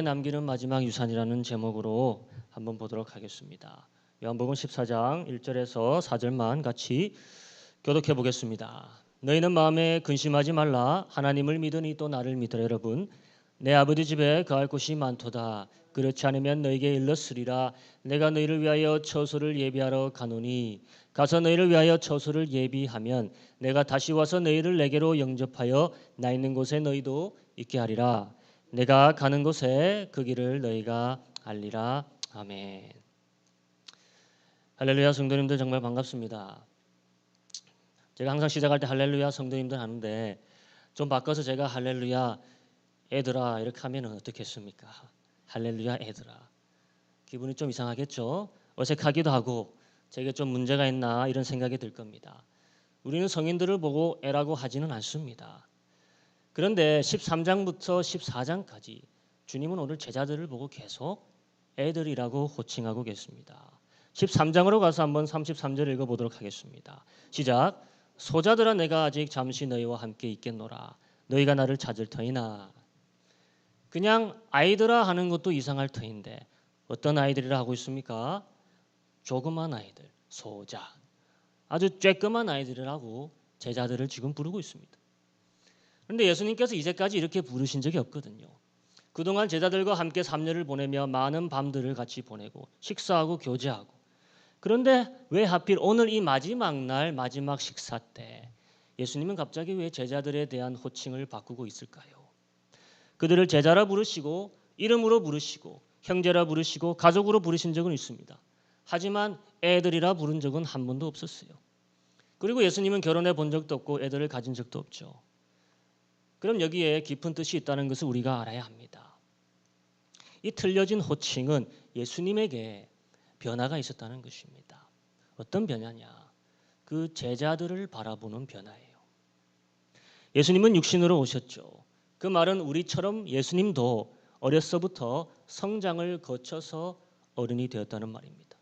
남기는 마지막 유산이라는 제목으로 한번 보도록 하겠습니다. 요한복음 14장 1절에서 4절만 같이 교독해 보겠습니다. 너희는 마음에 근심하지 말라. 하나님을 믿으니 또 나를 믿으라. 여러분, 내 아버지 집에 거할 곳이 많도다. 그렇지 않으면 너희에게 일렀으리라. 내가 너희를 위하여 처소를 예비하러 가노니 가서 너희를 위하여 처소를 예비하면 내가 다시 와서 너희를 내게로 영접하여 나 있는 곳에 너희도 있게 하리라. 내가 가는 곳에 그 길을 너희가 알리라. 아멘. 할렐루야. 성도님들 정말 반갑습니다. 제가 항상 시작할 때 할렐루야 성도님들 하는데 좀 바꿔서 제가 할렐루야 애들아 이렇게 하면 어떻겠습니까? 할렐루야 애들아. 기분이 좀 이상하겠죠? 어색하기도 하고 제게 좀 문제가 있나 이런 생각이 들 겁니다. 우리는 성인들을 보고 애라고 하지는 않습니다. 그런데 13장부터 14장까지 주님은 오늘 제자들을 보고 계속 애들이라고 호칭하고 계십니다. 13장으로 가서 한번 33절 읽어보도록 하겠습니다. 시작. 소자들아 내가 아직 잠시 너희와 함께 있겠노라. 너희가 나를 찾을 터이나. 그냥 아이들아 하는 것도 이상할 터인데 어떤 아이들이라 하고 있습니까? 조그만 아이들, 소자. 아주 쬐끄만 아이들이라고 제자들을 지금 부르고 있습니다. 그런데 예수님께서 이제까지 이렇게 부르신 적이 없거든요. 그동안 제자들과 함께 3년을 보내며 많은 밤들을 같이 보내고 식사하고 교제하고 그런데 왜 하필 오늘 이 마지막 날 마지막 식사 때 예수님은 갑자기 왜 제자들에 대한 호칭을 바꾸고 있을까요? 그들을 제자라 부르시고 이름으로 부르시고 형제라 부르시고 가족으로 부르신 적은 있습니다. 하지만 애들이라 부른 적은 한 번도 없었어요. 그리고 예수님은 결혼해 본 적도 없고 애들을 가진 적도 없죠. 그럼 여기에 깊은 뜻이 있다는 것을 우리가 알아야 합니다. 이 틀려진 호칭은 예수님에게 변화가 있었다는 것입니다. 어떤 변화냐? 그 제자들을 바라보는 변화예요. 예수님은 육신으로 오셨죠. 그 말은 우리처럼 예수님도 어려서부터 성장을 거쳐서 어른이 되었다는 말입니다.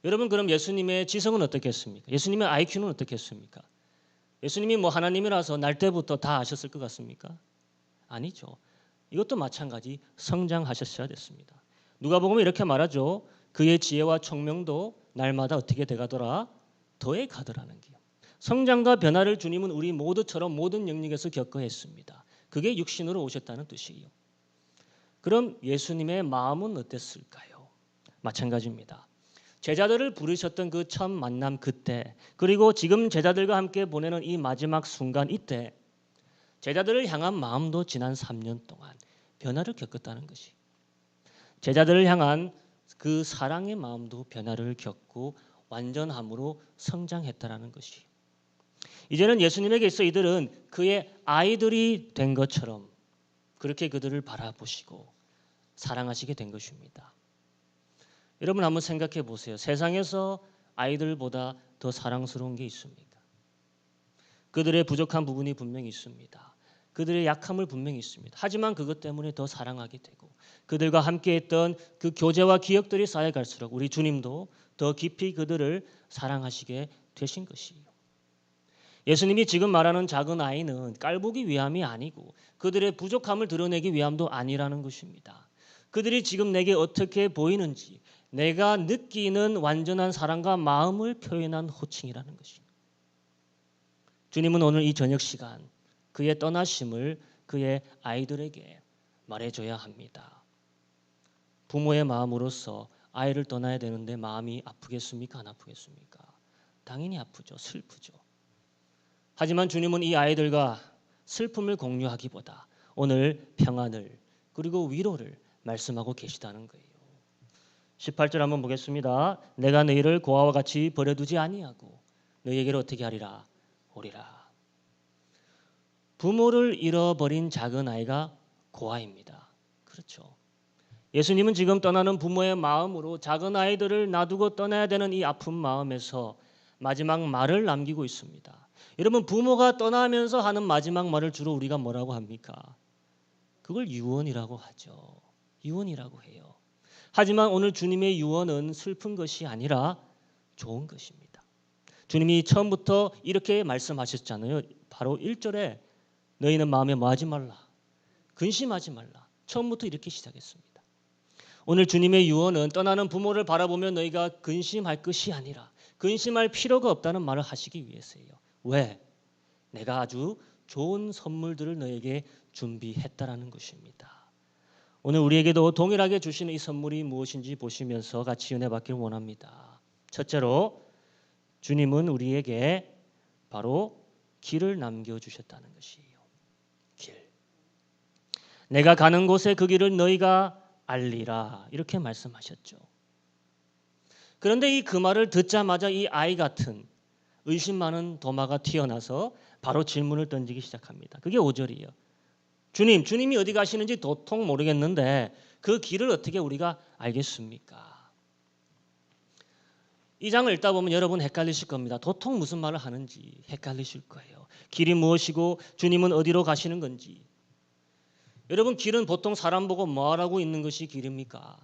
여러분 그럼 예수님의 지성은 어떻겠습니까? 예수님의 IQ는 어떻겠습니까? 예수님이 뭐 하나님이라서 날 때부터 다 아셨을 것 같습니까? 아니죠. 이것도 마찬가지 성장하셨어야 됐습니다. 누가복음에 이렇게 말하죠. 그의 지혜와 총명도 날마다 어떻게 돼가더라? 더해 가더라는 게요. 성장과 변화를 주님은 우리 모두처럼 모든 영역에서 겪어야 했습니다. 그게 육신으로 오셨다는 뜻이에요. 그럼 예수님의 마음은 어땠을까요? 마찬가지입니다. 제자들을 부르셨던 그 첫 만남 그때 그리고 지금 제자들과 함께 보내는 이 마지막 순간 이때 제자들을 향한 마음도 지난 3년 동안 변화를 겪었다는 것이 제자들을 향한 그 사랑의 마음도 변화를 겪고 완전함으로 성장했다는 것이 이제는 예수님에게 있어 이들은 그의 아이들이 된 것처럼 그렇게 그들을 바라보시고 사랑하시게 된 것입니다. 여러분 한번 생각해 보세요. 세상에서 아이들보다 더 사랑스러운 게 있습니까? 그들의 부족한 부분이 분명히 있습니다. 그들의 약함을 분명히 있습니다. 하지만 그것 때문에 더 사랑하게 되고 그들과 함께했던 그 교제와 기억들이 쌓여갈수록 우리 주님도 더 깊이 그들을 사랑하시게 되신 것이에요. 예수님이 지금 말하는 작은 아이는 깔보기 위함이 아니고 그들의 부족함을 드러내기 위함도 아니라는 것입니다. 그들이 지금 내게 어떻게 보이는지 내가 느끼는 완전한 사랑과 마음을 표현한 호칭이라는 것입니다. 주님은 오늘 이 저녁 시간 그의 떠나심을 그의 아이들에게 말해줘야 합니다. 부모의 마음으로서 아이를 떠나야 되는데 마음이 아프겠습니까? 안 아프겠습니까? 당연히 아프죠. 슬프죠. 하지만 주님은 이 아이들과 슬픔을 공유하기보다 오늘 평안을 그리고 위로를 말씀하고 계시다는 거예요. 18절 한번 보겠습니다. 내가 너희를 고아와 같이 버려두지 아니하고 너희에게로 어떻게 하리라? 오리라. 부모를 잃어버린 작은 아이가 고아입니다. 그렇죠. 예수님은 지금 떠나는 부모의 마음으로 작은 아이들을 놔두고 떠나야 되는 이 아픈 마음에서 마지막 말을 남기고 있습니다. 여러분 부모가 떠나면서 하는 마지막 말을 주로 우리가 뭐라고 합니까? 그걸 유언이라고 하죠. 유언이라고 해요. 하지만 오늘 주님의 유언은 슬픈 것이 아니라 좋은 것입니다. 주님이 처음부터 이렇게 말씀하셨잖아요. 바로 1절에 너희는 마음에 뭐하지 말라. 근심하지 말라. 처음부터 이렇게 시작했습니다. 오늘 주님의 유언은 떠나는 부모를 바라보며 너희가 근심할 것이 아니라 근심할 필요가 없다는 말을 하시기 위해서예요. 왜? 내가 아주 좋은 선물들을 너에게 준비했다라는 것입니다. 오늘 우리에게도 동일하게 주시는 이 선물이 무엇인지 보시면서 같이 은혜 받기를 원합니다. 첫째로 주님은 우리에게 바로 길을 남겨주셨다는 것이에요. 길. 내가 가는 곳에 그 길을 너희가 알리라 이렇게 말씀하셨죠. 그런데 그 말을 듣자마자 이 아이 같은 의심 많은 도마가 튀어나서 바로 질문을 던지기 시작합니다. 그게 5절이에요. 주님이 어디 가시는지 도통 모르겠는데 그 길을 어떻게 우리가 알겠습니까? 이 장을 읽다 보면 여러분 헷갈리실 겁니다. 도통 무슨 말을 하는지 헷갈리실 거예요. 길이 무엇이고 주님은 어디로 가시는 건지. 여러분 길은 보통 사람 보고 뭐하라고 있는 것이 길입니까?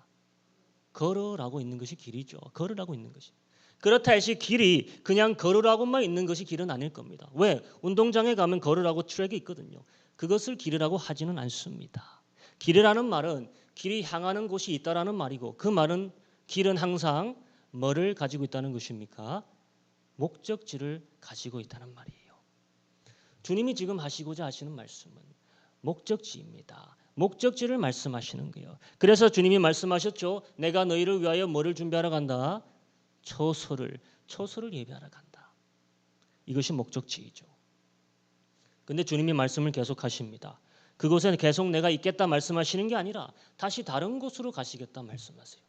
걸으라고 있는 것이 길이죠. 걸으라고 있는 것이. 그렇다 해서 길이 그냥 걸으라고만 있는 것이 길은 아닐 겁니다. 왜? 운동장에 가면 걸으라고 트랙이 있거든요. 그것을 길이라고 하지는 않습니다. 길이라는 말은 길이 향하는 곳이 있다라는 말이고 그 말은 길은 항상 뭐를 가지고 있다는 것입니까? 목적지를 가지고 있다는 말이에요. 주님이 지금 하시고자 하시는 말씀은 목적지입니다. 목적지를 말씀하시는 거예요. 그래서 주님이 말씀하셨죠. 내가 너희를 위하여 뭐를 준비하러 간다? 처소를 예비하러 간다. 이것이 목적지이죠. 근데 주님이 말씀을 계속하십니다. 그곳에 계속 내가 있겠다 말씀하시는 게 아니라 다시 다른 곳으로 가시겠다 말씀하세요.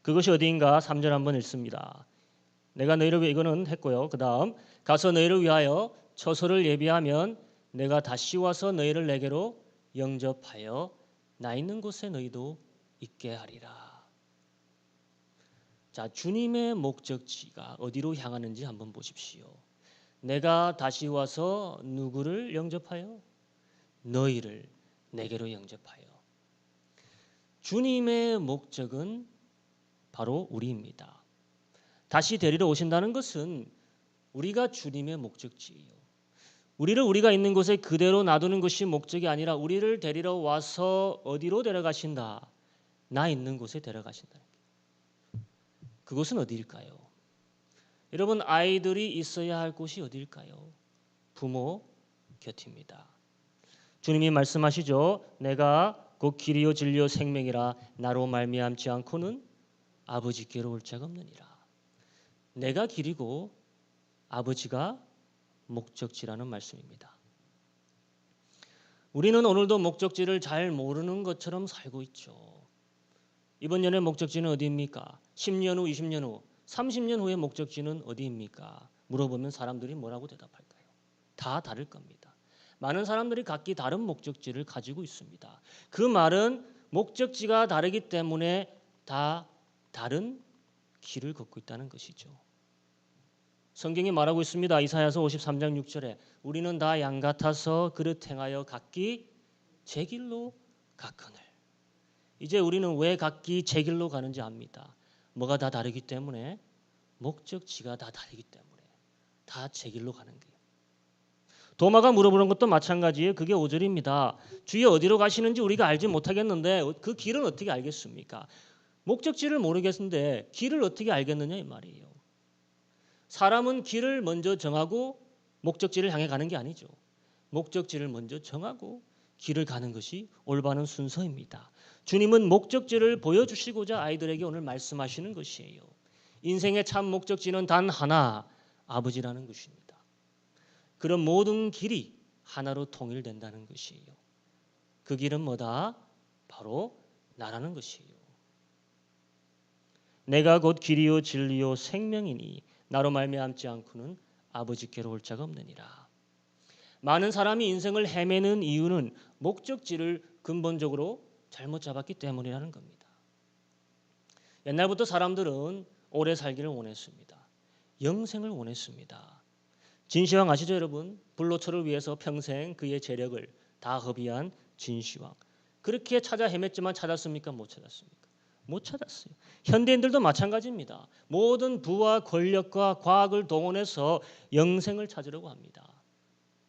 그것이 어디인가 3절 한번 읽습니다. 내가 너희를 위해 이거는 했고요. 그 다음 가서 너희를 위하여 처소를 예비하면 내가 다시 와서 너희를 내게로 영접하여 나 있는 곳에 너희도 있게 하리라. 자, 주님의 목적지가 어디로 향하는지 한번 보십시오. 내가 다시 와서 누구를 영접하여? 너희를 내게로 영접하여. 주님의 목적은 바로 우리입니다. 다시 데리러 오신다는 것은 우리가 주님의 목적지예요. 우리가 있는 곳에 그대로 놔두는 것이 목적이 아니라 우리를 데리러 와서 어디로 데려가신다? 나 있는 곳에 데려가신다. 그곳은 어디일까요? 여러분 아이들이 있어야 할 곳이 어디일까요? 부모 곁입니다. 주님이 말씀하시죠. 내가 곧 길이요 진리요 생명이라 나로 말미암지 않고는 아버지께로 올 자가 없느니라. 내가 길이고 아버지가 목적지라는 말씀입니다. 우리는 오늘도 목적지를 잘 모르는 것처럼 살고 있죠. 이번 년의 목적지는 어디입니까? 10년 후, 20년 후, 30년 후의 목적지는 어디입니까? 물어보면 사람들이 뭐라고 대답할까요? 다 다를 겁니다. 많은 사람들이 각기 다른 목적지를 가지고 있습니다. 그 말은 목적지가 다르기 때문에 다 다른 길을 걷고 있다는 것이죠. 성경이 말하고 있습니다. 이사야서 53장 6절에 우리는 다 양 같아서 그릇 행하여 각기 제 길로 갔거늘. 이제 우리는 왜 각기 제 길로 가는지 압니다. 뭐가 다 다르기 때문에 목적지가 다 다르기 때문에 다 제 길로 가는 거예요. 도마가 물어보는 것도 마찬가지예요. 그게 5절입니다. 주여 어디로 가시는지 우리가 알지 못하겠는데 그 길은 어떻게 알겠습니까? 목적지를 모르겠는데 길을 어떻게 알겠느냐 이 말이에요. 사람은 길을 먼저 정하고 목적지를 향해 가는 게 아니죠. 목적지를 먼저 정하고 길을 가는 것이 올바른 순서입니다. 주님은 목적지를 보여주시고자 아이들에게 오늘 말씀하시는 것이에요. 인생의 참 목적지는 단 하나, 아버지라는 것입니다. 그런 모든 길이 하나로 통일된다는 것이에요. 그 길은 뭐다? 바로 나라는 것이에요. 내가 곧 길이요 진리요 생명이니 나로 말미암지 않고는 아버지께로 올 자가 없느니라. 많은 사람이 인생을 헤매는 이유는 목적지를 근본적으로 잘못 잡았기 때문이라는 겁니다. 옛날부터 사람들은 오래 살기를 원했습니다. 영생을 원했습니다. 진시황 아시죠 여러분? 불로초를 위해서 평생 그의 재력을 다 허비한 진시황. 그렇게 찾아 헤맸지만 찾았습니까? 못 찾았습니까? 못 찾았어요. 현대인들도 마찬가지입니다. 모든 부와 권력과 과학을 동원해서 영생을 찾으려고 합니다.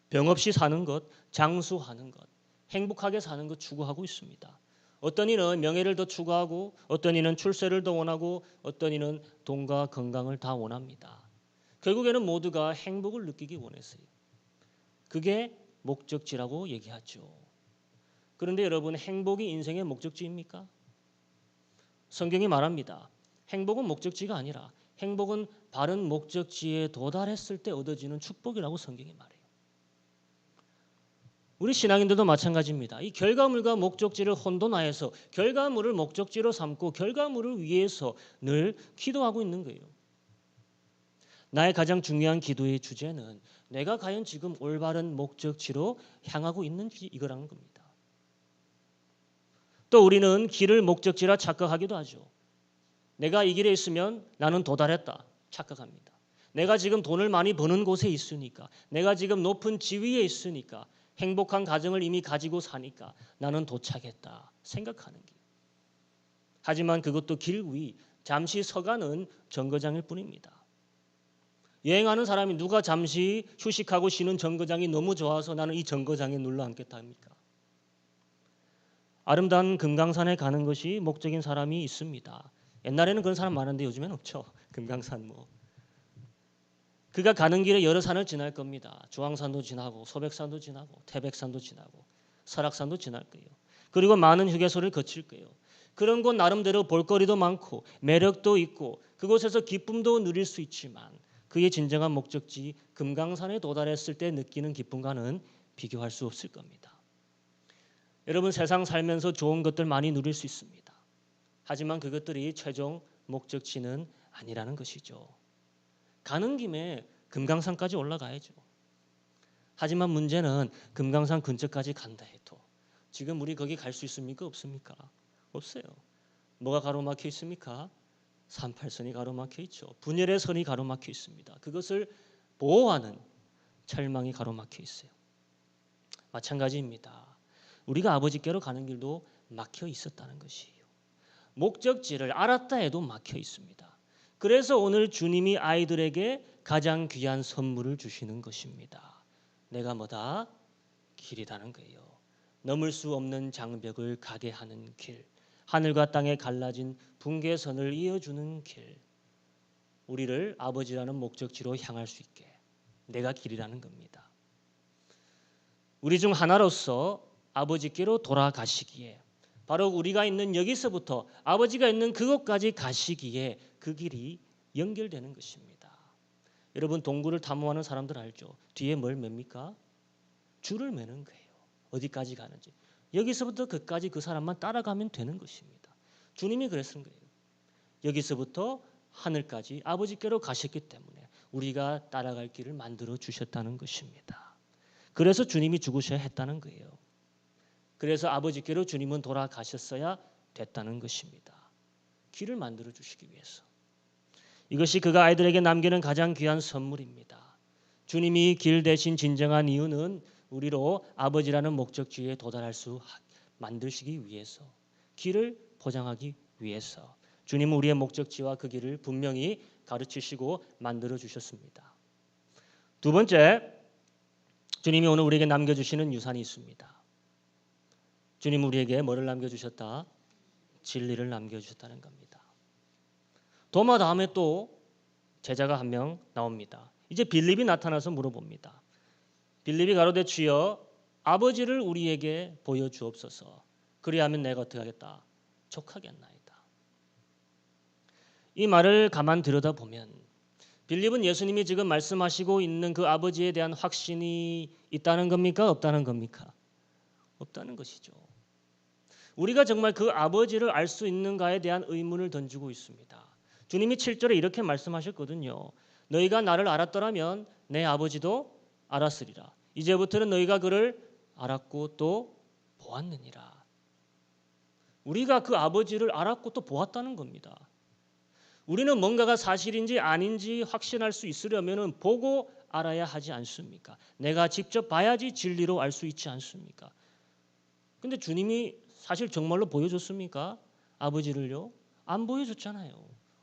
병 없이 사는 것, 장수하는 것, 행복하게 사는 것 추구하고 있습니다. 어떤 이는 명예를 더 추구하고 어떤 이는 출세를 더 원하고 어떤 이는 돈과 건강을 다 원합니다. 결국에는 모두가 행복을 느끼기 원했어요. 그게 목적지라고 얘기하죠. 그런데 여러분, 행복이 인생의 목적지입니까? 성경이 말합니다. 행복은 목적지가 아니라 행복은 바른 목적지에 도달했을 때 얻어지는 축복이라고 성경이 말해요. 우리 신앙인들도 마찬가지입니다. 이 결과물과 목적지를 혼돈하여서 결과물을 목적지로 삼고 결과물을 위해서 늘 기도하고 있는 거예요. 나의 가장 중요한 기도의 주제는 내가 과연 지금 올바른 목적지로 향하고 있는지 이거라는 겁니다. 또 우리는 길을 목적지라 착각하기도 하죠. 내가 이 길에 있으면 나는 도달했다 착각합니다. 내가 지금 돈을 많이 버는 곳에 있으니까, 내가 지금 높은 지위에 있으니까, 행복한 가정을 이미 가지고 사니까 나는 도착했다 생각하는 길. 하지만 그것도 길 위 잠시 서가는 정거장일 뿐입니다. 여행하는 사람이 누가 잠시 휴식하고 쉬는 정거장이 너무 좋아서 나는 이 정거장에 눌러 앉겠다 합니까? 아름다운 금강산에 가는 것이 목적인 사람이 있습니다. 옛날에는 그런 사람 많은데 요즘엔 없죠. 금강산 뭐. 그가 가는 길에 여러 산을 지날 겁니다. 주황산도 지나고 소백산도 지나고 태백산도 지나고 설악산도 지날 거예요. 그리고 많은 휴게소를 거칠 거예요. 그런 곳 나름대로 볼거리도 많고 매력도 있고 그곳에서 기쁨도 누릴 수 있지만 그의 진정한 목적지 금강산에 도달했을 때 느끼는 기쁨과는 비교할 수 없을 겁니다. 여러분, 세상 살면서 좋은 것들 많이 누릴 수 있습니다. 하지만 그것들이 최종 목적지는 아니라는 것이죠. 가는 김에 금강산까지 올라가야죠. 하지만 문제는 금강산 근처까지 간다 해도 지금 우리 거기 갈 수 있습니까? 없습니까? 없어요. 뭐가 가로막혀 있습니까? 38선이 가로막혀 있죠. 분열의 선이 가로막혀 있습니다. 그것을 보호하는 철망이 가로막혀 있어요. 마찬가지입니다. 우리가 아버지께로 가는 길도 막혀 있었다는 것이에요. 목적지를 알았다 해도 막혀 있습니다. 그래서 오늘 주님이 아이들에게 가장 귀한 선물을 주시는 것입니다. 내가 뭐다? 길이라는 거예요. 넘을 수 없는 장벽을 가게 하는 길, 하늘과 땅에 갈라진 분계선을 이어주는 길, 우리를 아버지라는 목적지로 향할 수 있게 내가 길이라는 겁니다. 우리 중 하나로서 아버지께로 돌아가시기에 바로 우리가 있는 여기서부터 아버지가 있는 그곳까지 가시기에 그 길이 연결되는 것입니다. 여러분, 동굴을 탐험하는 사람들 알죠? 뒤에 뭘 맵니까? 줄을 매는 거예요. 어디까지 가는지. 여기서부터 그까지 그 사람만 따라가면 되는 것입니다. 주님이 그랬은 거예요. 여기서부터 하늘까지 아버지께로 가셨기 때문에 우리가 따라갈 길을 만들어 주셨다는 것입니다. 그래서 주님이 죽으셔야 했다는 거예요. 그래서 아버지께로 주님은 돌아가셨어야 됐다는 것입니다. 길을 만들어 주시기 위해서. 이것이 그가 아이들에게 남기는 가장 귀한 선물입니다. 주님이 길 대신 진정한 이유는 우리로 아버지라는 목적지에 도달할 수 만드시기 위해서, 길을 포장하기 위해서 주님은 우리의 목적지와 그 길을 분명히 가르치시고 만들어 주셨습니다. 두 번째, 주님이 오늘 우리에게 남겨주시는 유산이 있습니다. 주님은 우리에게 뭐를 남겨주셨다? 진리를 남겨주셨다는 겁니다. 도마 다음에 또 제자가 한 명 나옵니다. 이제 빌립이 나타나서 물어봅니다. 빌립이 가로되 주여 아버지를 우리에게 보여주옵소서. 그리하면 내가 어떻게 하겠다? 족하겠나이다. 이 말을 가만 들여다보면 빌립은 예수님이 지금 말씀하시고 있는 그 아버지에 대한 확신이 있다는 겁니까? 없다는 겁니까? 없다는 것이죠. 우리가 정말 그 아버지를 알 수 있는가에 대한 의문을 던지고 있습니다. 주님이 7절에 이렇게 말씀하셨거든요. 너희가 나를 알았더라면 내 아버지도 알았으리라. 이제부터는 너희가 그를 알았고 또 보았느니라. 우리가 그 아버지를 알았고 또 보았다는 겁니다. 우리는 뭔가가 사실인지 아닌지 확신할 수 있으려면 보고 알아야 하지 않습니까? 내가 직접 봐야지 진리로 알 수 있지 않습니까? 근데 주님이 사실 정말로 보여줬습니까? 아버지를요? 안 보여줬잖아요.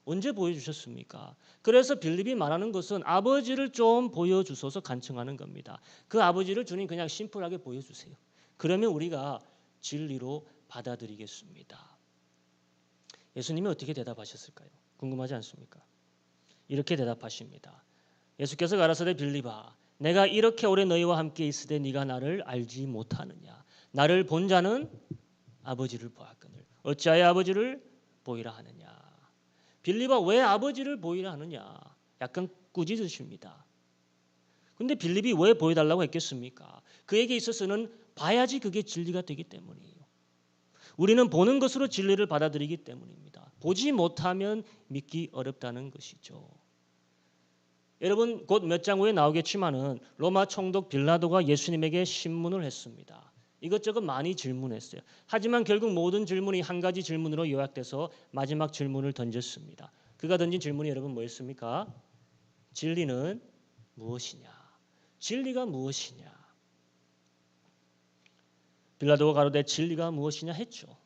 언제 보여주셨습니까? 그래서 빌립이 말하는 것은 아버지를 좀 보여주소서 간청하는 겁니다. 그 아버지를 주님 그냥 심플하게 보여주세요. 그러면 우리가 진리로 받아들이겠습니다. 예수님이 어떻게 대답하셨을까요? 궁금하지 않습니까? 이렇게 대답하십니다. 예수께서 가라사대 빌립아 내가 이렇게 오래 너희와 함께 있으되 네가 나를 알지 못하느냐. 나를 본 자는 아버지를 보았거늘 어찌하여 아버지를 보이라 하느냐. 빌립아 왜 아버지를 보이라 하느냐. 약간 꾸짖으십니다. 근데 빌립이 왜 보여달라고 했겠습니까? 그에게 있어서는 봐야지 그게 진리가 되기 때문이에요. 우리는 보는 것으로 진리를 받아들이기 때문입니다. 보지 못하면 믿기 어렵다는 것이죠. 여러분 곧 몇 장 후에 나오겠지만은 로마 총독 빌라도가 예수님에게 신문을 했습니다. 이것저것 많이 질문했어요. 하지만 결국 모든 질문이 한 가지 질문으로 요약돼서 마지막 질문을 던졌습니다. 그가 던진 질문이 여러분 뭐였습니까? 진리는 무엇이냐? 진리가 무엇이냐? 빌라도가 가로되 진리가 무엇이냐 했죠.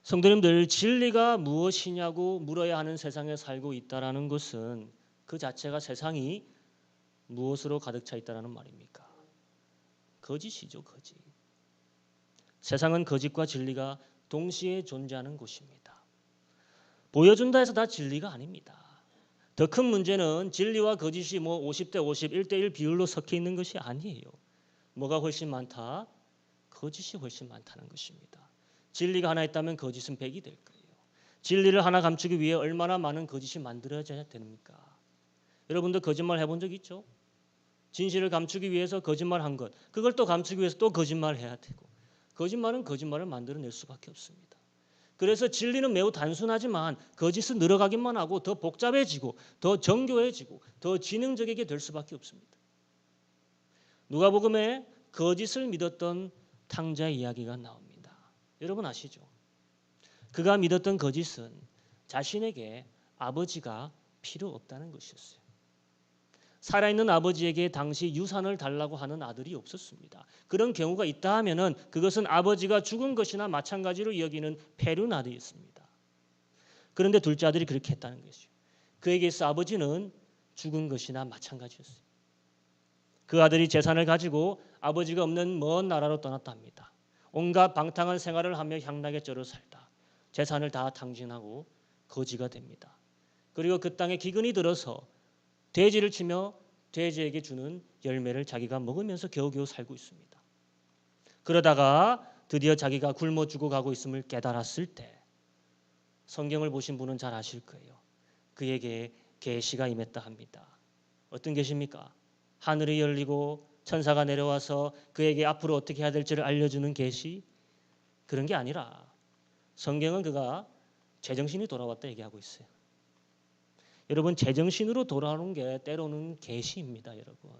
성도님들 진리가 무엇이냐고 물어야 하는 세상에 살고 있다라는 것은 그 자체가 세상이 무엇으로 가득 차 있다라는 말입니까? 거짓이죠, 거짓. 세상은 거짓과 진리가 동시에 존재하는 곳입니다. 보여준다 해서 다 진리가 아닙니다. 더 큰 문제는 진리와 거짓이 50대 50, 1대1 비율로 섞여 있는 것이 아니에요. 뭐가 훨씬 많다? 거짓이 훨씬 많다는 것입니다. 진리가 하나 있다면 거짓은 100이 될 거예요. 진리를 하나 감추기 위해 얼마나 많은 거짓이 만들어져야 됩니까? 여러분도 거짓말 해본 적 있죠? 진실을 감추기 위해서 거짓말한 것, 그걸 또 감추기 위해서 또 거짓말해야 되고 거짓말은 거짓말을 만들어낼 수밖에 없습니다. 그래서 진리는 매우 단순하지만 거짓은 늘어가기만 하고 더 복잡해지고 더 정교해지고 더 지능적이게 될 수밖에 없습니다. 누가복음에 거짓을 믿었던 탕자의 이야기가 나옵니다. 여러분 아시죠? 그가 믿었던 거짓은 자신에게 아버지가 필요 없다는 것이었어요. 살아있는 아버지에게 당시 유산을 달라고 하는 아들이 없었습니다. 그런 경우가 있다 하면은 그것은 아버지가 죽은 것이나 마찬가지로 여기는 페르나드였습니다. 그런데 둘째 아들이 그렇게 했다는 것이죠. 그에게 있어 아버지는 죽은 것이나 마찬가지였어요. 그 아들이 재산을 가지고 아버지가 없는 먼 나라로 떠났다 합니다. 온갖 방탕한 생활을 하며 향락에 쩔어 살다 재산을 다 탕진하고 거지가 됩니다. 그리고 그 땅에 기근이 들어서 돼지를 치며 돼지에게 주는 열매를 자기가 먹으면서 겨우겨우 살고 있습니다. 그러다가 드디어 자기가 굶어 죽어가고 있음을 깨달았을 때 성경을 보신 분은 잘 아실 거예요. 그에게 계시가 임했다 합니다. 어떤 계시입니까? 하늘이 열리고 천사가 내려와서 그에게 앞으로 어떻게 해야 될지를 알려주는 계시? 그런 게 아니라 성경은 그가 제정신이 돌아왔다 얘기하고 있어요. 여러분 제정신으로 돌아오는 게 때로는 계시입니다. 여러분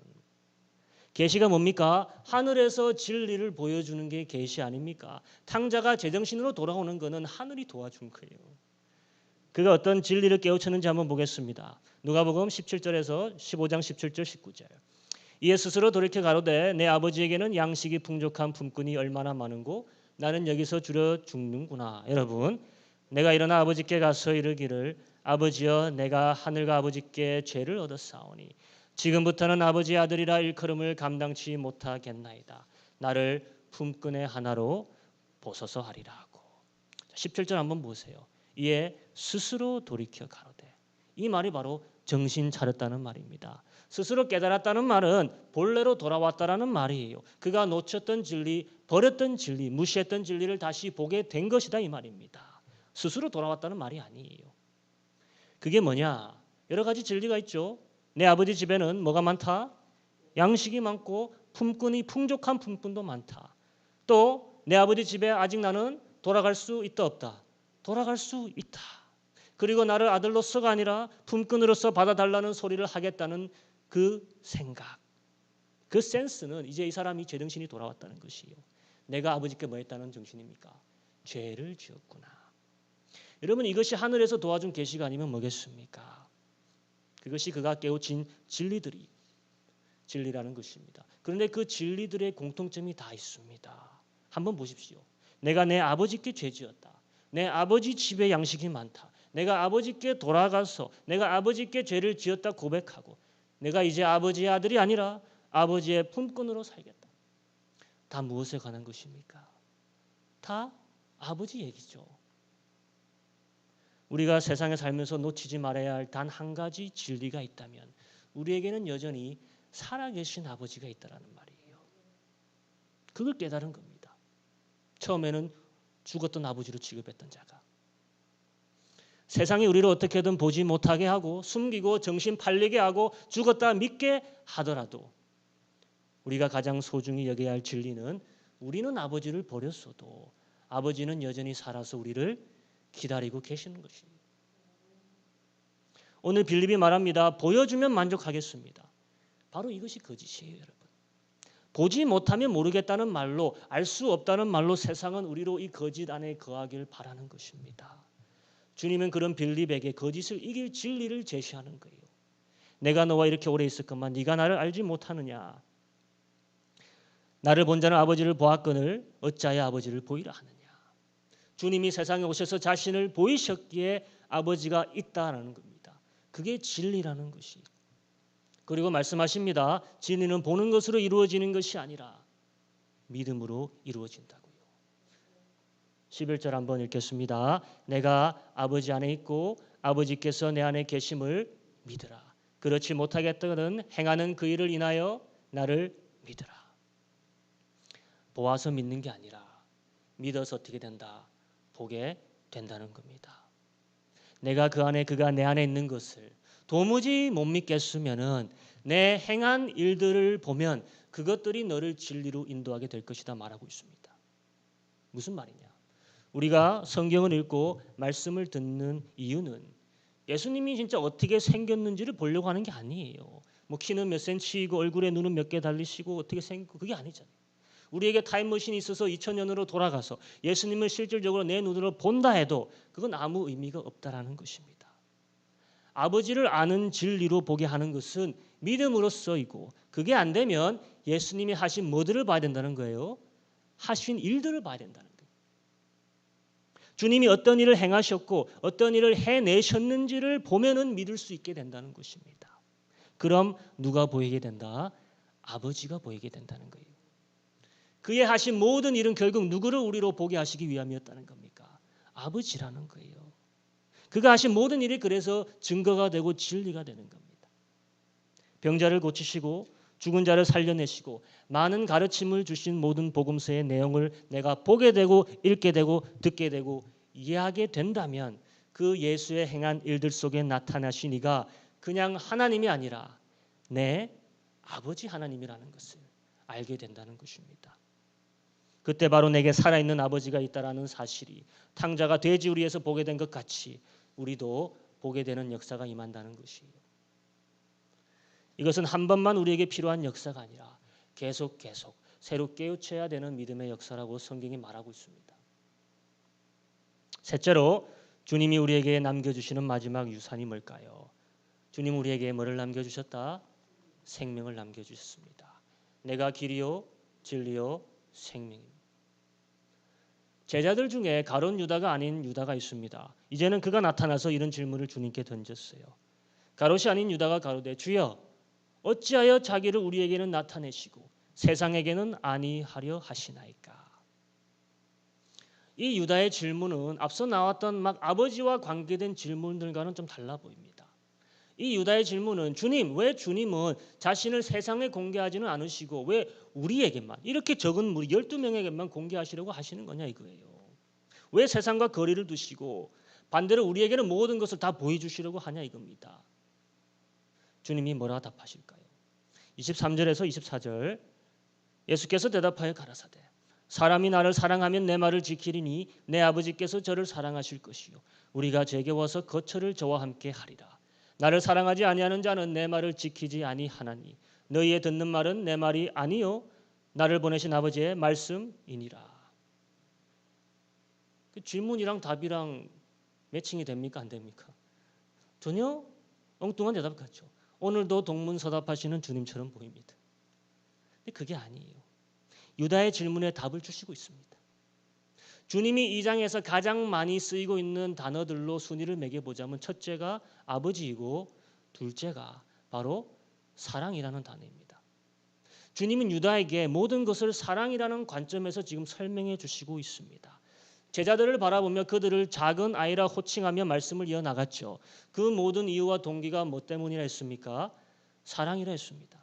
계시가 뭡니까? 하늘에서 진리를 보여주는 게 계시 아닙니까? 탕자가 제정신으로 돌아오는 거는 하늘이 도와준 거예요. 그가 어떤 진리를 깨우쳤는지 한번 보겠습니다. 누가복음 17절에서 15장 17절 19절. 이에 스스로 돌이켜 가로되 내 아버지에게는 양식이 풍족한 품꾼이 얼마나 많은고 나는 여기서 줄여 죽는구나. 여러분 내가 일어나 아버지께 가서 이르기를 아버지여 내가 하늘과 아버지께 죄를 얻었사오니 지금부터는 아버지의 아들이라 일컬음을 감당치 못하겠나이다. 나를 품꾼의 하나로 보소서 하리라 하고. 17절 한번 보세요. 이에 스스로 돌이켜 가로되. 이 말이 바로 정신 차렸다는 말입니다. 스스로 깨달았다는 말은 본래로 돌아왔다라는 말이에요. 그가 놓쳤던 진리, 버렸던 진리, 무시했던 진리를 다시 보게 된 것이다 이 말입니다. 스스로 돌아왔다는 말이 아니에요. 그게 뭐냐? 여러 가지 진리가 있죠. 내 아버지 집에는 뭐가 많다? 양식이 많고 품꾼이 풍족한 품꾼도 많다. 또 내 아버지 집에 아직 나는 돌아갈 수 있다 없다? 돌아갈 수 있다. 그리고 나를 아들로서가 아니라 품꾼으로서 받아달라는 소리를 하겠다는 그 생각, 그 센스는 이제 이 사람이 제정신이 돌아왔다는 것이에요. 내가 아버지께 뭐 했다는 정신입니까? 죄를 지었구나. 여러분 이것이 하늘에서 도와준 계시가 아니면 뭐겠습니까? 그것이 그가 깨우친 진리라는 것입니다. 그런데 그 진리들의 공통점이 다 있습니다. 한번 보십시오. 내가 내 아버지께 죄 지었다. 내 아버지 집에 양식이 많다. 내가 아버지께 돌아가서 내가 아버지께 죄를 지었다 고백하고 내가 이제 아버지의 아들이 아니라 아버지의 품꾼으로 살겠다. 다 무엇에 관한 것입니까? 다 아버지 얘기죠. 우리가 세상에 살면서 놓치지 말아야 할 단 한 가지 진리가 있다면 우리에게는 여전히 살아계신 아버지가 있다는 말이에요. 그걸 깨달은 겁니다. 처음에는 죽었던 아버지로 취급했던 자가 세상이 우리를 어떻게든 보지 못하게 하고 숨기고 정신 팔리게 하고 죽었다 믿게 하더라도 우리가 가장 소중히 여겨야 할 진리는 우리는 아버지를 버렸어도 아버지는 여전히 살아서 우리를 기다리고 계시는 것입니다. 오늘 빌립이 말합니다. 보여주면 만족하겠습니다. 바로 이것이 거짓이에요, 여러분. 보지 못하면 모르겠다는 말로, 알 수 없다는 말로 세상은 우리로 이 거짓 안에 거하길 바라는 것입니다. 주님은 그런 빌립에게 거짓을 이길 진리를 제시하는 거예요. 내가 너와 이렇게 오래 있을 것만 네가 나를 알지 못하느냐. 나를 본 자는 아버지를 보았거늘 어찌하여 아버지를 보이라 하느냐. 주님이 세상에 오셔서 자신을 보이셨기에 아버지가 있다라는 겁니다. 그게 진리라는 것이. 그리고 말씀하십니다. 진리는 보는 것으로 이루어지는 것이 아니라 믿음으로 이루어진다고요. 11절 한번 읽겠습니다. 내가 아버지 안에 있고 아버지께서 내 안에 계심을 믿으라. 그렇지 못하겠거든 행하는 그 일을 인하여 나를 믿으라. 보아서 믿는 게 아니라 믿어서 어떻게 된다? 보게 된다는 겁니다. 내가 그 안에 그가 내 안에 있는 것을 도무지 못 믿겠으면은 내 행한 일들을 보면 그것들이 너를 진리로 인도하게 될 것이다 말하고 있습니다. 무슨 말이냐? 우리가 성경을 읽고 말씀을 듣는 이유는 예수님이 진짜 어떻게 생겼는지를 보려고 하는 게 아니에요. 뭐 키는 몇 센치이고 얼굴에 눈은 몇 개 달리시고 어떻게 생기고 그게 아니잖아요. 우리에게 타임머신이 있어서 2000년으로 돌아가서 예수님을 실질적으로 내 눈으로 본다 해도 그건 아무 의미가 없다라는 것입니다. 아버지를 아는 진리로 보게 하는 것은 믿음으로써이고 그게 안 되면 예수님이 하신 뭐들을 봐야 된다는 거예요? 하신 일들을 봐야 된다는 거예요. 주님이 어떤 일을 행하셨고 어떤 일을 해내셨는지를 보면은 믿을 수 있게 된다는 것입니다. 그럼 누가 보이게 된다? 아버지가 보이게 된다는 거예요. 그의 하신 모든 일은 결국 누구를 우리로 보게 하시기 위함이었다는 겁니까? 아버지라는 거예요. 그가 하신 모든 일이 그래서 증거가 되고 진리가 되는 겁니다. 병자를 고치시고 죽은 자를 살려내시고 많은 가르침을 주신 모든 복음서의 내용을 내가 보게 되고 읽게 되고 듣게 되고 이해하게 된다면 그 예수의 행한 일들 속에 나타나신 이가 그냥 하나님이 아니라 내 아버지 하나님이라는 것을 알게 된다는 것입니다. 그때 바로 내게 살아있는 아버지가 있다라는 사실이 탕자가 돼지우리에서 보게 된 것 같이 우리도 보게 되는 역사가 임한다는 것이에요. 이것은 한 번만 우리에게 필요한 역사가 아니라 계속 새로 깨우쳐야 되는 믿음의 역사라고 성경이 말하고 있습니다. 셋째로 주님이 우리에게 남겨주시는 마지막 유산이 뭘까요? 주님 우리에게 뭐를 남겨주셨다? 생명을 남겨주셨습니다. 내가 길이요 진리요 생명입니다. 제자들 중에 가룟 유다가 아닌 유다가 있습니다. 이제는 그가 나타나서 이런 질문을 주님께 던졌어요. 가롯이 아닌 유다가 가로되 주여 어찌하여 자기를 우리에게는 나타내시고 세상에게는 아니하려 하시나이까. 이 유다의 질문은 앞서 나왔던 막 아버지와 관계된 질문들과는 좀 달라 보입니다. 이 유다의 질문은 주님 왜 주님은 자신을 세상에 공개하지는 않으시고 왜 우리에게만 이렇게 적은 무리 12명에게만 공개하시려고 하시는 거냐 이거예요. 왜 세상과 거리를 두시고 반대로 우리에게는 모든 것을 다 보여주시려고 하냐 이겁니다. 주님이 뭐라 답하실까요? 23절에서 24절 예수께서 대답하여 가라사대 사람이 나를 사랑하면 내 말을 지키리니 내 아버지께서 저를 사랑하실 것이요 우리가 제게 와서 거처를 저와 함께 하리라. 나를 사랑하지 아니하는 자는 내 말을 지키지 아니하나니 너희의 듣는 말은 내 말이 아니요 나를 보내신 아버지의 말씀이니라. 그 질문이랑 답이랑 매칭이 됩니까 안 됩니까? 전혀 엉뚱한 대답 같죠. 오늘도 동문서답하시는 주님처럼 보입니다. 근데 그게 아니에요. 유다의 질문에 답을 주시고 있습니다. 주님이 이 장에서 가장 많이 쓰이고 있는 단어들로 순위를 매겨보자면 첫째가 아버지이고 둘째가 바로 사랑이라는 단어입니다. 주님은 유다에게 모든 것을 사랑이라는 관점에서 지금 설명해 주시고 있습니다. 제자들을 바라보며 그들을 작은 아이라 호칭하며 말씀을 이어나갔죠. 그 모든 이유와 동기가 뭐 때문이라 했습니까? 사랑이라 했습니다.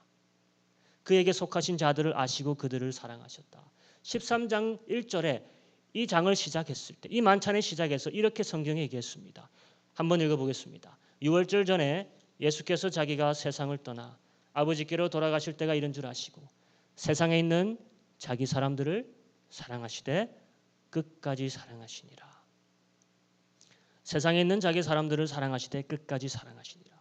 그에게 속하신 자들을 아시고 그들을 사랑하셨다. 13장 1절에 이 장을 시작했을 때, 이 만찬의 시작에서 이렇게 성경에 얘기했습니다. 한번 읽어보겠습니다. 유월절 전에 예수께서 자기가 세상을 떠나 아버지께로 돌아가실 때가 이른 줄 아시고 세상에 있는 자기 사람들을 사랑하시되 끝까지 사랑하시니라. 세상에 있는 자기 사람들을 사랑하시되 끝까지 사랑하시니라.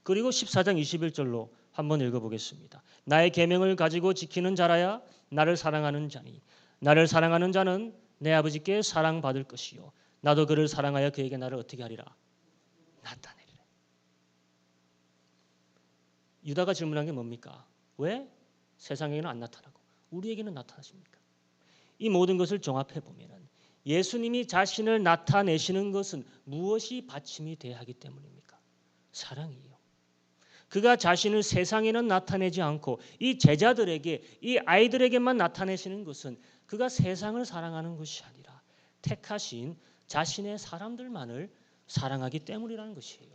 그리고 14장 21절로 한번 읽어보겠습니다. 나의 계명을 가지고 지키는 자라야 나를 사랑하는 자니 나를 사랑하는 자는 내 아버지께 사랑받을 것이요 나도 그를 사랑하여 그에게 나를 어떻게 하리라? 나타내리라. 유다가 질문한 게 뭡니까? 왜 세상에는 안 나타나고 우리에게는 나타나십니까? 이 모든 것을 종합해 보면은 예수님이 자신을 나타내시는 것은 무엇이 받침이 돼야 하기 때문입니까? 사랑이에요. 그가 자신을 세상에는 나타내지 않고 이 제자들에게, 이 아이들에게만 나타내시는 것은 그가 세상을 사랑하는 것이 아니라 택하신 자신의 사람들만을 사랑하기 때문이라는 것이에요.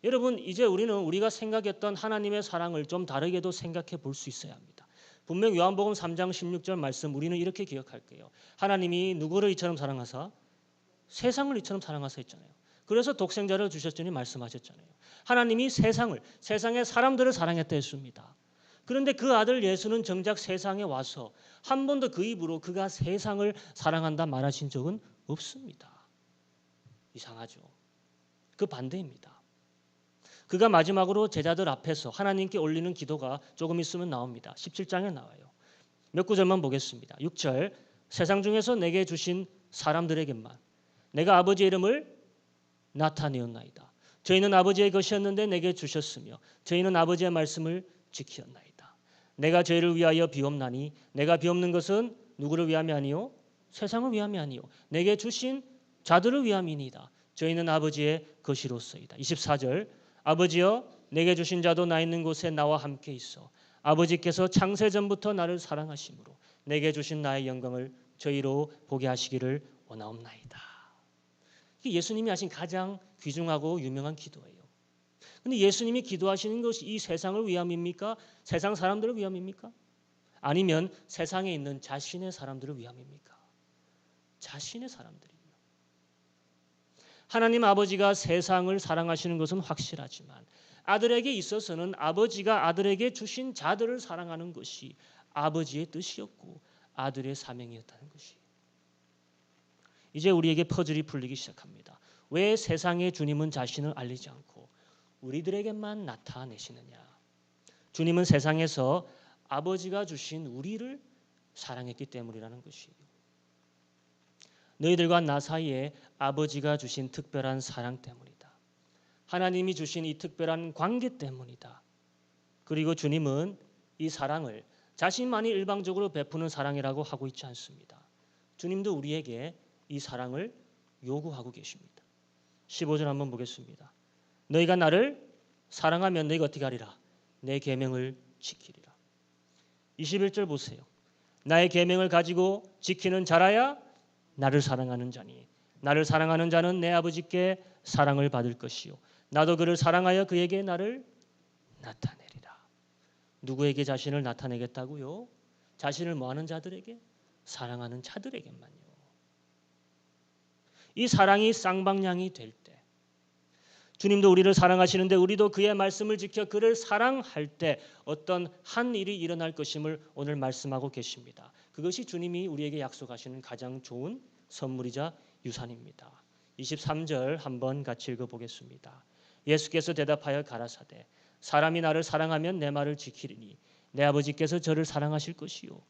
여러분, 이제 우리는 우리가 생각했던 하나님의 사랑을 좀 다르게도 생각해 볼 수 있어야 합니다. 분명 요한복음 3장 16절 말씀 우리는 이렇게 기억할게요. 하나님이 누구를 이처럼 사랑하사? 세상을 이처럼 사랑하사 했잖아요. 그래서 독생자를 주셨으니 말씀하셨잖아요. 하나님이 세상을, 세상의 사람들을 사랑했다 했습니다. 그런데 그 아들 예수는 정작 세상에 와서 한 번도 그 입으로 그가 세상을 사랑한다 말하신 적은 없습니다. 이상하죠. 그 반대입니다. 그가 마지막으로 제자들 앞에서 하나님께 올리는 기도가 조금 있으면 나옵니다. 17장에 나와요. 몇 구절만 보겠습니다. 6절 세상 중에서 내게 주신 사람들에게만 내가 아버지의 이름을 나타내었나이다. 저희는 아버지의 것이었는데 내게 주셨으며 저희는 아버지의 말씀을 지키었나이다. 내가 저희를 위하여 비옵나니 내가 비옵는 것은 누구를 위함이 아니요 세상을 위함이 아니요 내게 주신 자들을 위함이니이다. 저희는 아버지의 것이로소이다. 24절 아버지여 내게 주신 자도 나 있는 곳에 나와 함께 있어 아버지께서 창세전부터 나를 사랑하심으로 내게 주신 나의 영광을 저희로 보게 하시기를 원하옵나이다. 이게 예수님이 하신 가장 귀중하고 유명한 기도예요. 그런데 예수님이 기도하시는 것이 이 세상을 위함입니까? 세상 사람들을 위함입니까? 아니면 세상에 있는 자신의 사람들을 위함입니까? 자신의 사람들이에요. 하나님 아버지가 세상을 사랑하시는 것은 확실하지만 아들에게 있어서는 아버지가 아들에게 주신 자들을 사랑하는 것이 아버지의 뜻이었고 아들의 사명이었다는 것이에요. 이제 우리에게 퍼즐이 풀리기 시작합니다. 왜 세상에 주님은 자신을 알리지 않고 우리들에게만 나타내시느냐? 주님은 세상에서 아버지가 주신 우리를 사랑했기 때문이라는 것이에요. 너희들과 나 사이에 아버지가 주신 특별한 사랑 때문이다. 하나님이 주신 이 특별한 관계 때문이다. 그리고 주님은 이 사랑을 자신만이 일방적으로 베푸는 사랑이라고 하고 있지 않습니다. 주님도 우리에게 이 사랑을 요구하고 계십니다. 15절 한번 보겠습니다. 너희가 나를 사랑하면 너희가 어떻게 하리라? 내 계명을 지키리라. 21절 보세요. 나의 계명을 가지고 지키는 자라야 나를 사랑하는 자니 나를 사랑하는 자는 내 아버지께 사랑을 받을 것이요 나도 그를 사랑하여 그에게 나를 나타내리라. 누구에게 자신을 나타내겠다고요? 자신을 뭐하는 자들에게? 사랑하는 자들에게만요. 이 사랑이 쌍방향이 될 때 주님도 우리를 사랑하시는데 우리도 그의 말씀을 지켜 그를 사랑할 때 어떤 한 일이 일어날 것임을 오늘 말씀하고 계십니다. 그것이 주님이 우리에게 약속하시는 가장 좋은 선물이자 유산입니다. 23절 한번 같이 읽어보겠습니다. 예수께서 대답하여 가라사대 사람이 나를 사랑하면 내 말을 지키리니 내 아버지께서 저를 사랑하실 것이요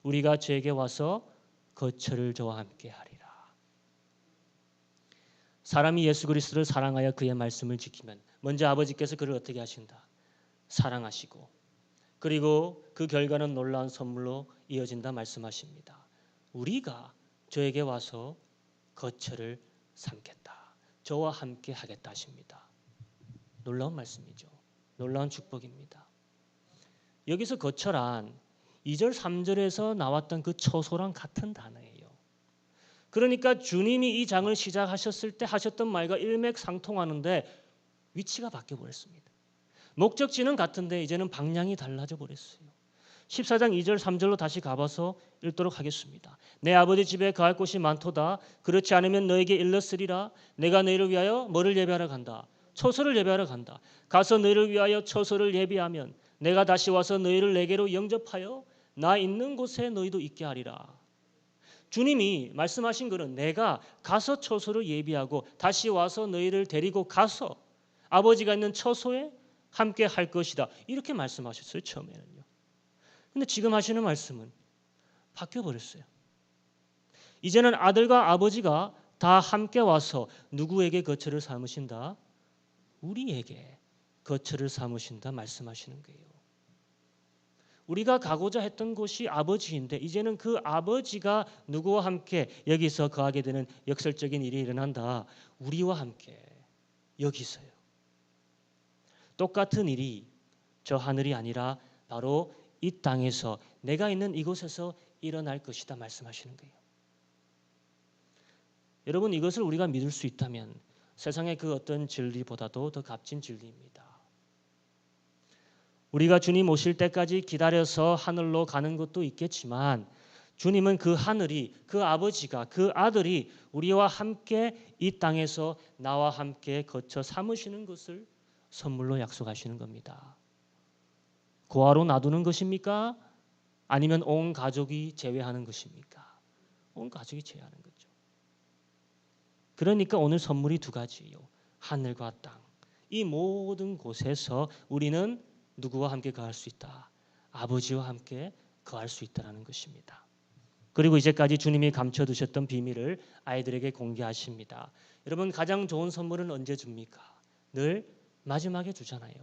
우리가 저에게 와서 거처를 저와 함께 하리라. 사람이 예수 그리스도를 사랑하여 그의 말씀을 지키면 먼저 아버지께서 그를 어떻게 하신다? 사랑하시고 그리고 그 결과는 놀라운 선물로 이어진다 말씀하십니다. 우리가 저에게 와서 거처를 삼겠다. 저와 함께 하겠다 하십니다. 놀라운 말씀이죠. 놀라운 축복입니다. 여기서 거처란 2절 3절에서 나왔던 그 처소랑 같은 단어예요. 그러니까 주님이 이 장을 시작하셨을 때 하셨던 말과 일맥상통하는데 위치가 바뀌어 버렸습니다. 목적지는 같은데 이제는 방향이 달라져 버렸어요. 14장 2절 3절로 다시 가봐서 읽도록 하겠습니다. 내 아버지 집에 거할 곳이 많도다. 그렇지 않으면 너에게 일렀으리라. 내가 너희를 위하여 뭐를 예배하러 간다. 처소를 예배하러 간다. 가서 너희를 위하여 처소를 예비하면 내가 다시 와서 너희를 내게로 영접하여 나 있는 곳에 너희도 있게 하리라. 주님이 말씀하신 것은 내가 가서 처소를 예비하고 다시 와서 너희를 데리고 가서 아버지가 있는 처소에 함께 할 것이다. 이렇게 말씀하셨어요. 처음에는요. 근데 지금 하시는 말씀은 바뀌어 버렸어요. 이제는 아들과 아버지가 다 함께 와서 누구에게 거처를 삼으신다? 우리에게 거처를 삼으신다 말씀하시는 거예요. 우리가 가고자 했던 곳이 아버지인데 이제는 그 아버지가 누구와 함께 여기서 거하게 되는 역설적인 일이 일어난다. 우리와 함께 여기서요. 똑같은 일이 저 하늘이 아니라 바로 이 땅에서 내가 있는 이곳에서 일어날 것이다 말씀하시는 거예요. 여러분 이것을 우리가 믿을 수 있다면 세상의 그 어떤 진리보다도 더 값진 진리입니다. 우리가 주님 오실 때까지 기다려서 하늘로 가는 것도 있겠지만 주님은 그 하늘이 그 아버지가 그 아들이 우리와 함께 이 땅에서 나와 함께 거처 삼으시는 것을 선물로 약속하시는 겁니다. 고아로 놔두는 것입니까? 아니면 온 가족이 제외하는 것입니까? 온 가족이 제외하는 거죠. 그러니까 오늘 선물이 두 가지예요. 하늘과 땅. 이 모든 곳에서 우리는 누구와 함께 거할 수 있다. 아버지와 함께 거할 수 있다는 것입니다. 그리고 이제까지 주님이 감춰두셨던 비밀을 아이들에게 공개하십니다. 여러분 가장 좋은 선물은 언제 줍니까? 늘 마지막에 주잖아요.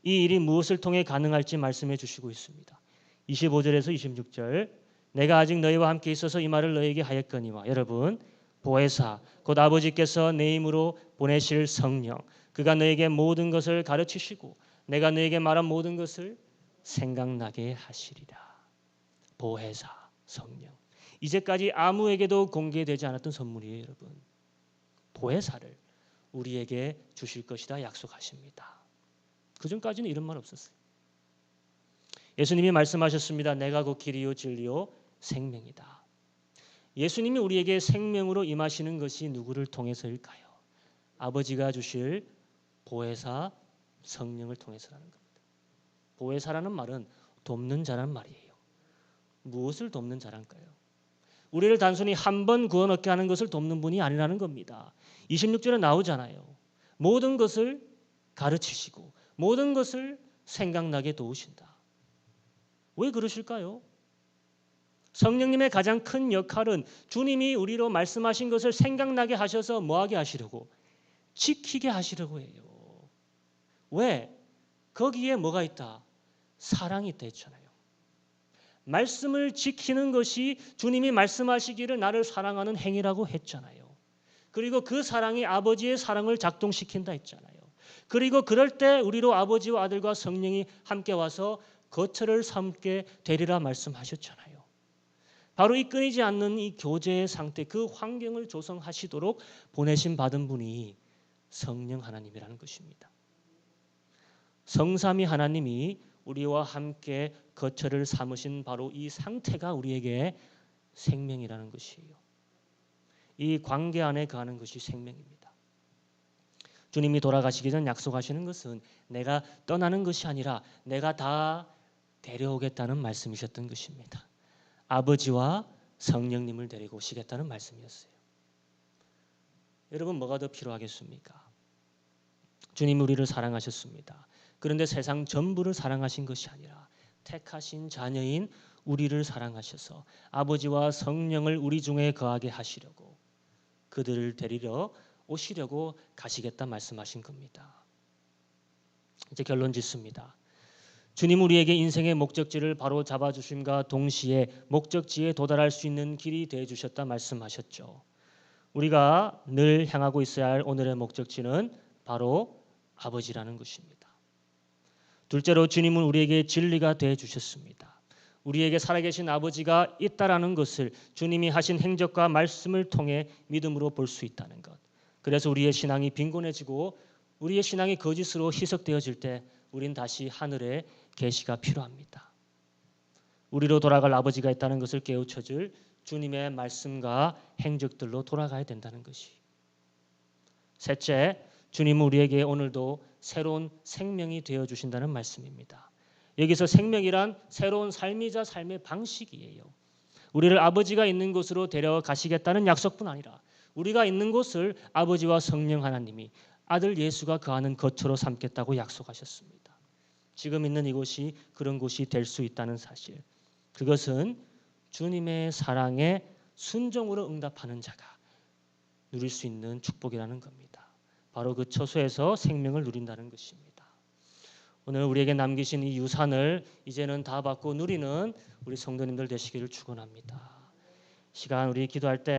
이 일이 무엇을 통해 가능할지 말씀해 주시고 있습니다. 25절에서 26절 내가 아직 너희와 함께 있어서 이 말을 너희에게 하였거니와 여러분 보혜사 곧 아버지께서 내 힘으로 보내실 성령 그가 너에게 모든 것을 가르치시고 내가 너에게 말한 모든 것을 생각나게 하시리라. 보혜사 성령 이제까지 아무에게도 공개되지 않았던 선물이에요. 여러분 보혜사를 우리에게 주실 것이다 약속하십니다. 그전까지는 이런 말 없었어요. 예수님이 말씀하셨습니다. 내가 곧 길이요 진리요 생명이다. 예수님이 우리에게 생명으로 임하시는 것이 누구를 통해서일까요? 아버지가 주실 보혜사 성령을 통해서라는 겁니다. 보혜사라는 말은 돕는 자란 말이에요. 무엇을 돕는 자랄까요? 우리를 단순히 한 번 구원 얻게 하는 것을 돕는 분이 아니라는 겁니다. 26절에 나오잖아요. 모든 것을 가르치시고 모든 것을 생각나게 도우신다. 왜 그러실까요? 성령님의 가장 큰 역할은 주님이 우리로 말씀하신 것을 생각나게 하셔서 뭐하게 하시려고? 지키게 하시려고 해요. 왜? 거기에 뭐가 있다? 사랑이 있다 했잖아요. 말씀을 지키는 것이 주님이 말씀하시기를 나를 사랑하는 행위라고 했잖아요. 그리고 그 사랑이 아버지의 사랑을 작동시킨다 했잖아요. 그리고 그럴 때 우리로 아버지와 아들과 성령이 함께 와서 거처를 삼게 되리라 말씀하셨잖아요. 바로 이 끊이지 않는 이 교제의 상태, 그 환경을 조성하시도록 보내심 받은 분이 성령 하나님이라는 것입니다. 성삼위 하나님이 우리와 함께 거처를 삼으신 바로 이 상태가 우리에게 생명이라는 것이에요. 이 관계 안에 거하는 것이 생명입니다. 주님이 돌아가시기 전 약속하시는 것은 내가 떠나는 것이 아니라 내가 다 데려오겠다는 말씀이셨던 것입니다. 아버지와 성령님을 데리고 오시겠다는 말씀이었어요. 여러분 뭐가 더 필요하겠습니까? 주님 우리를 사랑하셨습니다. 그런데 세상 전부를 사랑하신 것이 아니라 택하신 자녀인 우리를 사랑하셔서 아버지와 성령을 우리 중에 거하게 하시려고 그들을 데리러 오시려고 가시겠다 말씀하신 겁니다. 이제 결론 짓습니다. 주님 우리에게 인생의 목적지를 바로 잡아주심과 동시에 목적지에 도달할 수 있는 길이 되어주셨다 말씀하셨죠. 우리가 늘 향하고 있어야 할 오늘의 목적지는 바로 아버지라는 것입니다. 둘째로 주님은 우리에게 진리가 되어주셨습니다. 우리에게 살아계신 아버지가 있다라는 것을 주님이 하신 행적과 말씀을 통해 믿음으로 볼 수 있다는 것. 그래서 우리의 신앙이 빈곤해지고 우리의 신앙이 거짓으로 희석되어질 때 우린 다시 하늘의 계시가 필요합니다. 우리로 돌아갈 아버지가 있다는 것을 깨우쳐줄 주님의 말씀과 행적들로 돌아가야 된다는 것이. 셋째, 주님은 우리에게 오늘도 새로운 생명이 되어주신다는 말씀입니다. 여기서 생명이란 새로운 삶이자 삶의 방식이에요. 우리를 아버지가 있는 곳으로 데려가시겠다는 약속뿐 아니라 우리가 있는 곳을 아버지와 성령 하나님이 아들 예수가 거하는 거처로 삼겠다고 약속하셨습니다. 지금 있는 이곳이 그런 곳이 될 수 있다는 사실. 그것은 주님의 사랑에 순종으로 응답하는 자가 누릴 수 있는 축복이라는 겁니다. 바로 그 처소에서 생명을 누린다는 것입니다. 오늘 우리에게 남기신 이 유산을 이제는 다 받고 누리는 우리 성도님들 되시기를 축원합니다. 시간 우리 기도할 때